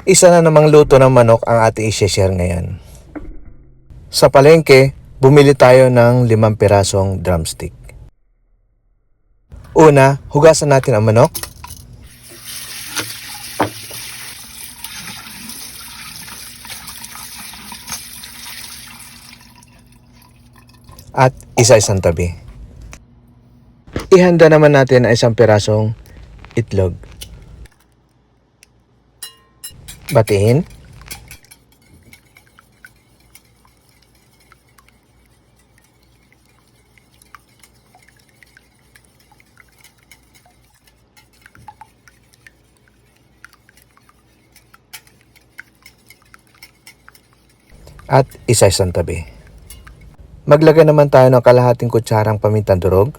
Isa na namang luto ng manok ang ating i-share ngayon. Sa palengke, bumili tayo ng 5 pirasong drumstick. Una, hugasan natin ang manok. At isa-isang tabi. Ihanda naman natin ang 1 pirasong itlog. Batiin. At isa-isang tabi. Maglagay naman tayo ng kalahating kutsarang pamintang durog,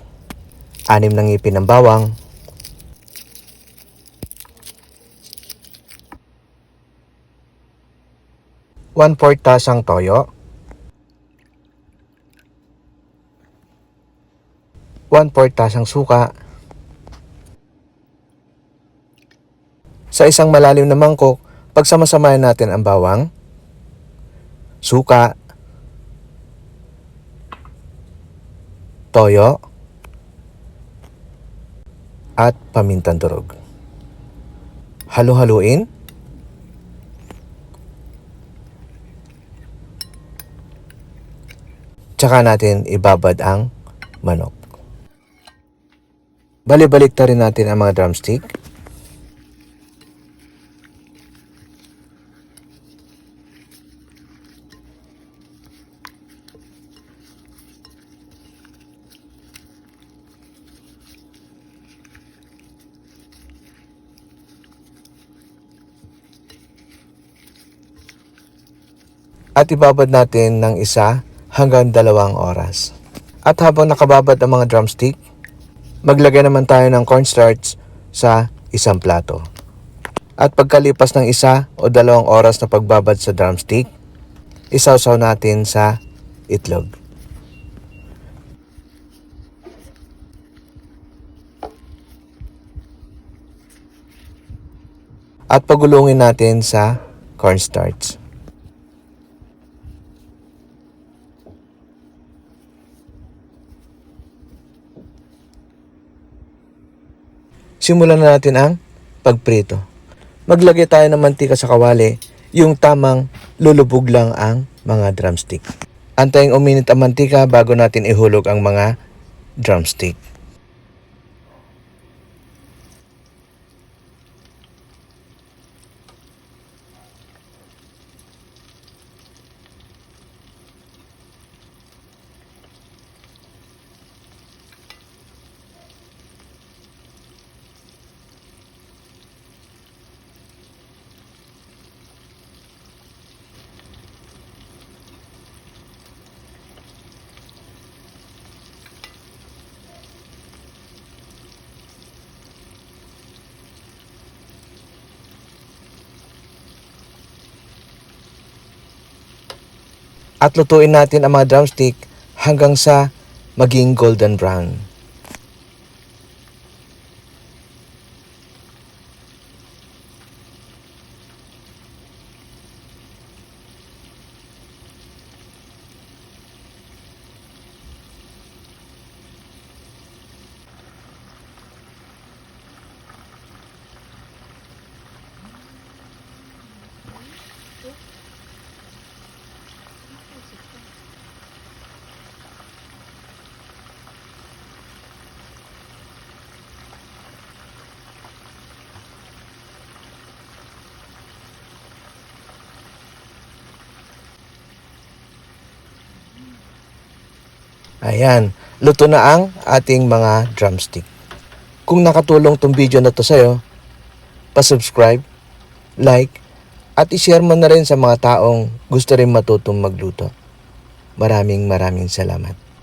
6 na ngipin ng bawang, 1/4 tasang toyo, 1/4 tasang suka. Sa isang malalim na mangkok, pagsamasamahin natin ang bawang, suka, toyo, at pamintang durog. Halu-haluin. Tsaka natin ibabad ang manok. Bali-balik rin natin ang mga drumstick. At ibabad natin ng 1 hanggang 2 oras. At habang nakababad ang mga drumstick, maglagay naman tayo ng cornstarch sa isang plato. At pagkalipas ng 1 o 2 oras na pagbabad sa drumstick, isawsaw natin sa itlog. At pagulungin natin sa cornstarch. Simulan na natin ang pagprito. Maglagay tayo ng mantika sa kawali, yung tamang lulubog lang ang mga drumstick. Antayin uminit ang mantika bago natin ihulog ang mga drumstick. At lutuin natin ang mga drumstick hanggang sa maging golden brown. Ayan, luto na ang ating mga drumstick. Kung nakatulong tong video na to sa'yo, pa-subscribe, like, at i-share mo na rin sa mga taong gusto rin matutong magluto. Maraming salamat.